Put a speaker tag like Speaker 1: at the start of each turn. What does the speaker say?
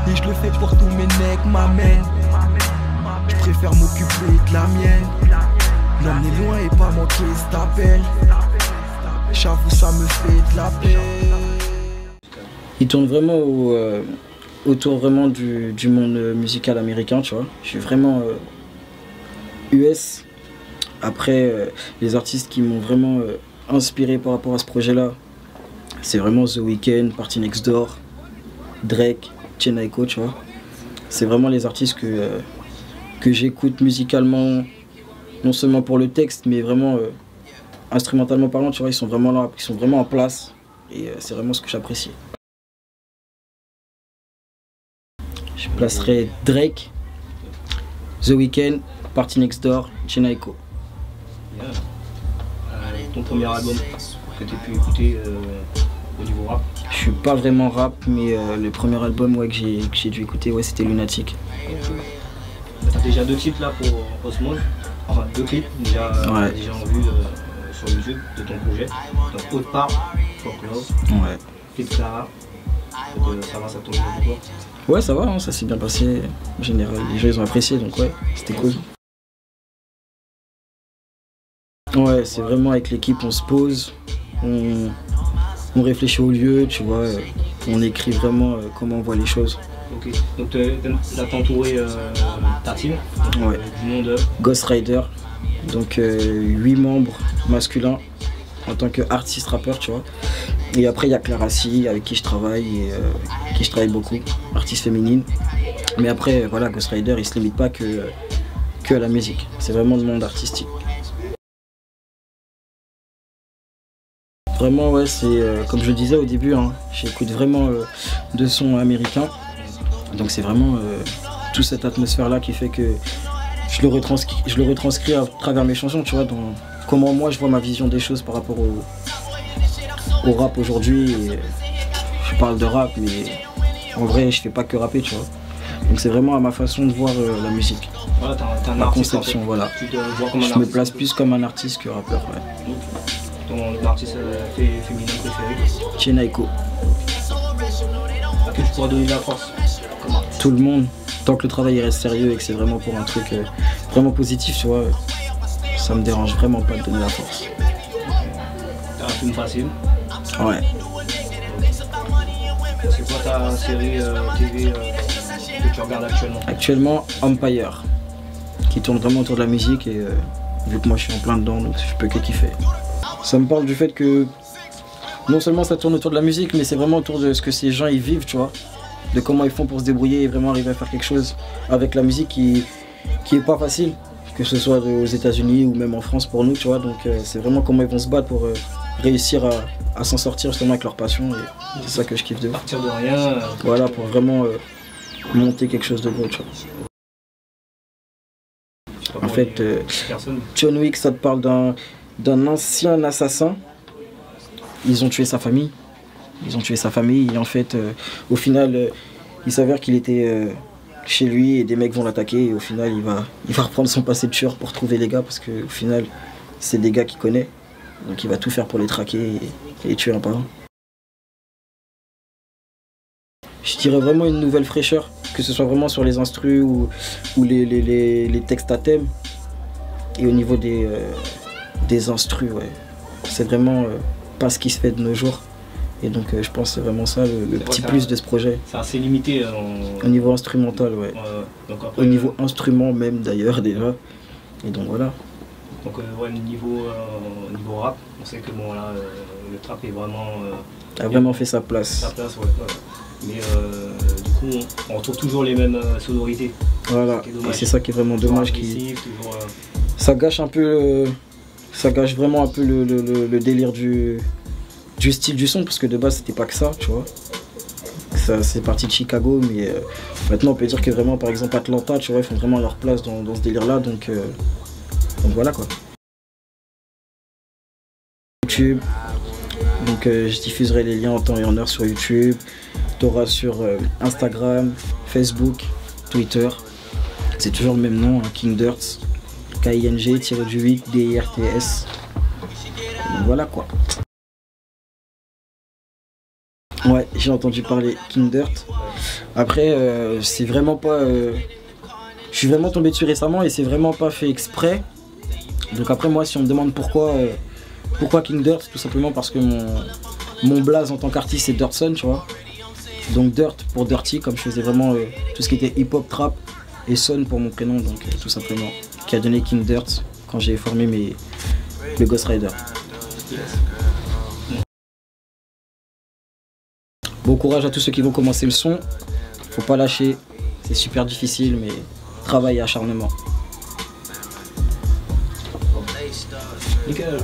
Speaker 1: Et je le fais pour tous mes mecs, m'amène. Je préfère m'occuper de la mienne. L'emmener loin et pas manquer cet appel. J'avoue ça me fait de la peine.
Speaker 2: Il tourne vraiment autour vraiment du monde musical américain, tu vois. Je suis vraiment US. Après, les artistes qui m'ont vraiment inspiré par rapport à ce projet-là, c'est vraiment The Weeknd, Party Next Door, Drake, Jhené Aiko, tu vois. C'est vraiment les artistes que j'écoute musicalement, non seulement pour le texte, mais vraiment instrumentalement parlant, tu vois, ils sont vraiment là, ils sont vraiment en place. Et c'est vraiment ce que j'apprécie. Je placerai Drake, The Weeknd, Party Next Door, Jhené Aiko.
Speaker 3: Ton premier album que tu as pu écouter au niveau rap?
Speaker 2: Je suis pas vraiment rap, mais le premier album que j'ai dû écouter, c'était Lunatic.
Speaker 3: T'as déjà 2 titres là pour Osmose, enfin 2 clips déjà en vue sur YouTube de ton projet. Donc Haute Part, Fuck Love, Clip Clara. Ça va, ça tourne bien pour toi?
Speaker 2: Ouais, ça va, hein, ça s'est bien passé. En général, les gens ils ont apprécié, donc ouais, c'était cool. Ouais, c'est vraiment avec l'équipe, on se pose, on réfléchit au lieu, tu vois, on écrit vraiment comment on voit les choses.
Speaker 3: Ok, donc là t'as entouré ta team, du nom de
Speaker 2: Ghost Rider, donc 8 membres masculins en tant qu'artiste rappeur, tu vois. Et après il y a Clara C avec qui je travaille et qui je travaille beaucoup, artiste féminine. Mais après voilà, Ghost Rider il se limite pas que à la musique, c'est vraiment le monde artistique. Vraiment ouais, c'est comme je le disais au début, hein, j'écoute vraiment de sons américains. Donc c'est vraiment toute cette atmosphère là qui fait que je le retranscris à travers mes chansons, tu vois, dans comment moi je vois ma vision des choses par rapport au rap aujourd'hui. Je parle de rap, mais en vrai je fais pas que rapper, tu vois. Donc c'est vraiment à ma façon de voir la musique,
Speaker 3: voilà,
Speaker 2: ma conception, voilà. Je me place plus comme un artiste que rappeur, ouais.
Speaker 3: Ton artiste féminin préféré?
Speaker 2: Jhené Aiko.
Speaker 3: À qui tu pourras donner de la force?
Speaker 2: Tout le monde, tant que le travail reste sérieux et que c'est vraiment pour un truc vraiment positif, tu vois, ça me dérange vraiment pas de donner la force.
Speaker 3: T'as un film facile?
Speaker 2: Ouais.
Speaker 3: C'est quoi ta série TV que tu regardes actuellement?
Speaker 2: Actuellement, Empire, qui tourne vraiment autour de la musique et vu que moi je suis en plein dedans, donc je peux que kiffer. Ça me parle du fait que non seulement ça tourne autour de la musique, mais c'est vraiment autour de ce que ces gens y vivent, tu vois. De comment ils font pour se débrouiller et vraiment arriver à faire quelque chose avec la musique qui est pas facile, que ce soit aux États-Unis ou même en France pour nous, tu vois. Donc c'est vraiment comment ils vont se battre pour réussir à s'en sortir justement avec leur passion, et c'est ça que je kiffe de
Speaker 3: partir de rien.
Speaker 2: Voilà, pour vraiment monter quelque chose de gros, tu vois. En fait, John Wick, ça te parle d'un ancien assassin. Ils ont tué sa famille. Et en fait, au final, il s'avère qu'il était chez lui et des mecs vont l'attaquer. Et au final, il va reprendre son passé de tueur pour trouver les gars parce qu'au final, c'est des gars qu'il connaît. Donc il va tout faire pour les traquer et les tuer un par un. Je dirais vraiment une nouvelle fraîcheur, que ce soit vraiment sur les instrus ou les textes à thème. Et au niveau des instrus, ouais. C'est vraiment pas ce qui se fait de nos jours. Et donc je pense que c'est vraiment ça le petit plus de ce projet.
Speaker 3: C'est assez limité
Speaker 2: au niveau instrumental, ouais.
Speaker 3: Donc après,
Speaker 2: au niveau instrument même d'ailleurs déjà. Et donc voilà.
Speaker 3: Donc ouais, niveau rap, on sait que bon là le trap est vraiment
Speaker 2: a vraiment fait sa place.
Speaker 3: Sa place, ouais. Mais du coup on retrouve toujours les mêmes sonorités.
Speaker 2: Voilà. Et c'est ça qui est vraiment dommage. Ça gâche un peu ça gâche vraiment un peu le délire du style du son, parce que de base c'était pas que ça, tu vois. C'est parti de Chicago, mais maintenant on peut dire que vraiment par exemple Atlanta, tu vois, ils font vraiment leur place dans ce délire là, donc voilà quoi. YouTube, donc je diffuserai les liens en temps et en heure sur YouTube, t'auras sur Instagram, Facebook, Twitter, c'est toujours le même nom, hein, King Dirts, KING-8-DIRTS, donc voilà quoi. Ouais, j'ai entendu parler King Dirt. Après, c'est vraiment pas... je suis vraiment tombé dessus récemment et c'est vraiment pas fait exprès. Donc après, moi, si on me demande pourquoi King Dirt, tout simplement parce que mon blaze en tant qu'artiste c'est Dirtson, tu vois. Donc Dirt pour Dirty, comme je faisais vraiment tout ce qui était hip-hop, trap, et Son pour mon prénom, donc tout simplement. Qui a donné King Dirt quand j'ai formé le Ghost Rider. Bon courage à tous ceux qui vont commencer le son. Faut pas lâcher, c'est super difficile, mais travail et acharnement.
Speaker 3: Nickel.